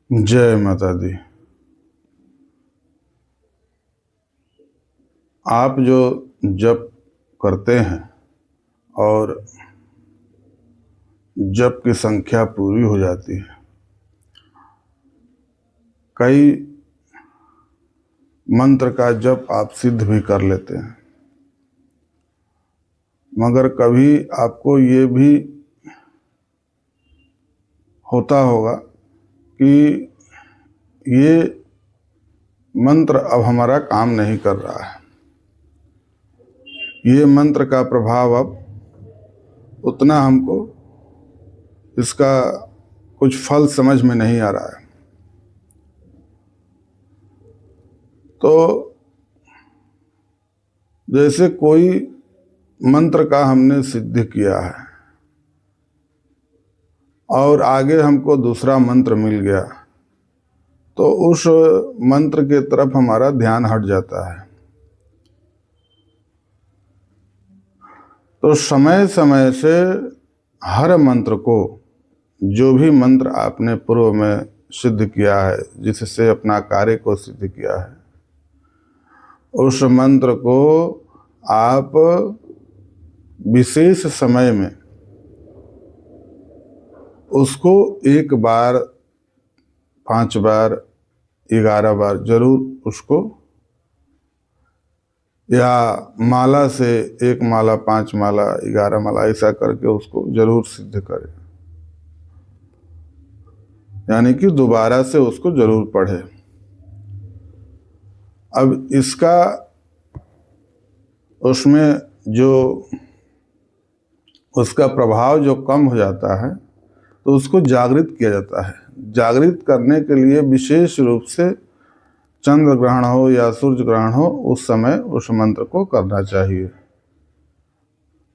जय माता दी। आप जो जप करते हैं और जप की संख्या पूरी हो जाती है, कई मंत्र का जप आप सिद्ध भी कर लेते हैं, मगर कभी आपको ये भी होता होगा कि ये मंत्र अब हमारा काम नहीं कर रहा है, ये मंत्र का प्रभाव अब उतना हमको इसका कुछ फल समझ में नहीं आ रहा है। तो जैसे कोई मंत्र का हमने सिद्ध किया है और आगे हमको दूसरा मंत्र मिल गया, तो उस मंत्र के तरफ हमारा ध्यान हट जाता है। तो समय समय से हर मंत्र को, जो भी मंत्र आपने पूर्व में सिद्ध किया है, जिससे अपना कार्य को सिद्ध किया है, उस मंत्र को आप विशेष समय में उसको 1 बार, 5 बार, 11 बार जरूर उसको, या माला से 1 माला, 5 माला, 11 माला ऐसा करके उसको जरूर सिद्ध करें, यानी कि दोबारा से उसको जरूर पढ़े। अब इसका उसमें जो उसका प्रभाव जो कम हो जाता है, तो उसको जागृत किया जाता है। जागृत करने के लिए विशेष रूप से चंद्र ग्रहण हो या सूर्य ग्रहण हो, उस समय उस मंत्र को करना चाहिए।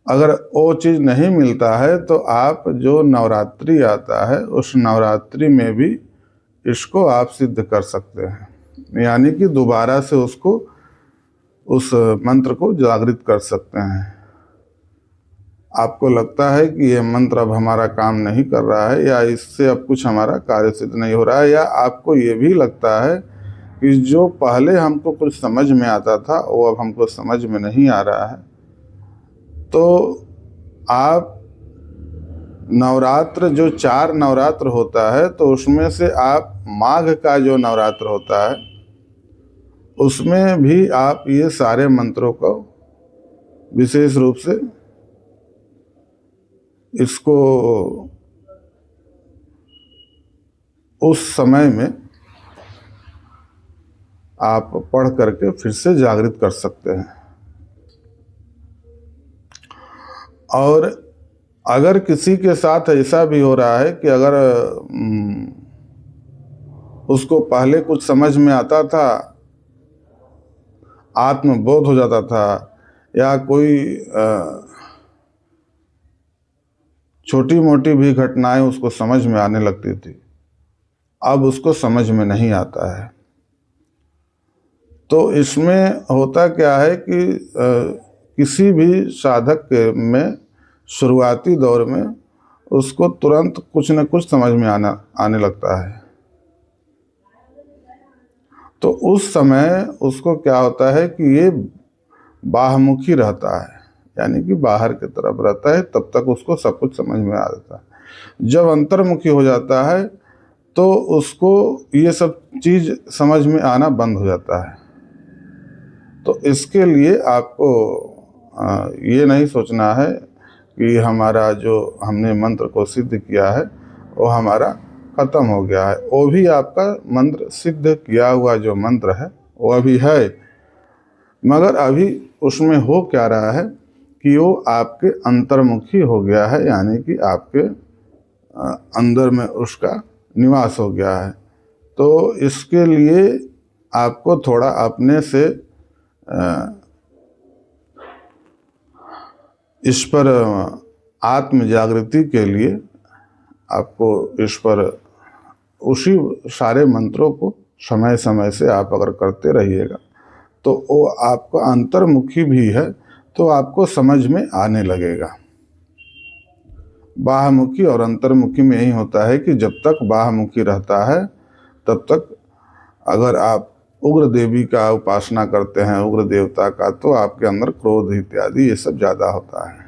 अगर वो चीज़ नहीं मिलता है तो आप जो नवरात्रि आता है, उस नवरात्रि में भी इसको आप सिद्ध कर सकते हैं, यानी कि दोबारा से उसको, उस मंत्र को जागृत कर सकते हैं। आपको लगता है कि यह मंत्र अब हमारा काम नहीं कर रहा है, या इससे अब कुछ हमारा कार्य सिद्ध नहीं हो रहा है, या आपको ये भी लगता है कि जो पहले हमको कुछ समझ में आता था वो अब हमको समझ में नहीं आ रहा है, तो आप नवरात्र, जो 4 नवरात्र होता है, तो उसमें से आप माघ का जो नवरात्र होता है, उसमें भी आप ये सारे मंत्रों को विशेष रूप से इसको उस समय में आप पढ़ करके फिर से जागृत कर सकते हैं। और अगर किसी के साथ ऐसा भी हो रहा है कि अगर उसको पहले कुछ समझ में आता था, आत्मबोध हो जाता था, या कोई छोटी मोटी भी घटनाएं उसको समझ में आने लगती थी, अब उसको समझ में नहीं आता है। तो इसमें होता क्या है कि किसी भी साधक में शुरुआती दौर में उसको तुरंत कुछ न कुछ समझ में आने लगता है। तो उस समय उसको क्या होता है कि ये बाहमुखी रहता है, यानी कि बाहर की तरफ रहता है, तब तक उसको सब कुछ समझ में आ जाता है। जब अंतर्मुखी हो जाता है तो उसको ये सब चीज़ समझ में आना बंद हो जाता है। तो इसके लिए आपको ये नहीं सोचना है कि हमारा जो हमने मंत्र को सिद्ध किया है वो हमारा ख़त्म हो गया है। वो भी आपका मंत्र सिद्ध किया हुआ जो मंत्र है वो अभी है, मगर अभी उसमें हो क्या रहा है कि वो आपके अंतर्मुखी हो गया है, यानी कि आपके अंदर में उसका निवास हो गया है। तो इसके लिए आपको थोड़ा अपने से इस पर आत्म जागृति के लिए आपको इस पर उसी सारे मंत्रों को समय समय से आप अगर करते रहिएगा, तो वो आपका अंतर्मुखी भी है, तो आपको समझ में आने लगेगा। बाहमुखी और अंतर्मुखी में यही होता है कि जब तक बाहमुखी रहता है तब तक अगर आप उग्र देवी का उपासना करते हैं, उग्र देवता का, तो आपके अंदर क्रोध इत्यादि ये सब ज़्यादा होता है।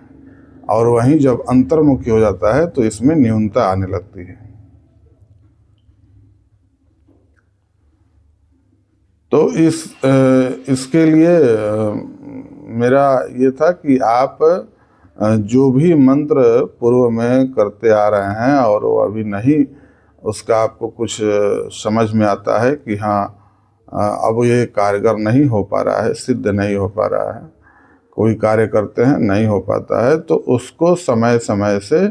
और वहीं जब अंतर्मुखी हो जाता है तो इसमें न्यूनता आने लगती है। तो इसके लिए मेरा ये था कि आप जो भी मंत्र पूर्व में करते आ रहे हैं और वो अभी नहीं उसका आपको कुछ समझ में आता है कि हाँ अब ये कारगर नहीं हो पा रहा है, सिद्ध नहीं हो पा रहा है, कोई कार्य करते हैं नहीं हो पाता है, तो उसको समय समय से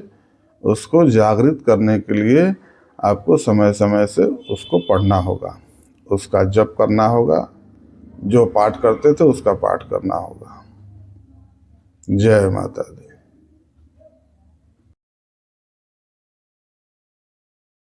उसको जागृत करने के लिए आपको समय समय से उसको पढ़ना होगा, उसका जप करना होगा, जो पाठ करते थे उसका पाठ करना होगा। जय माता दी।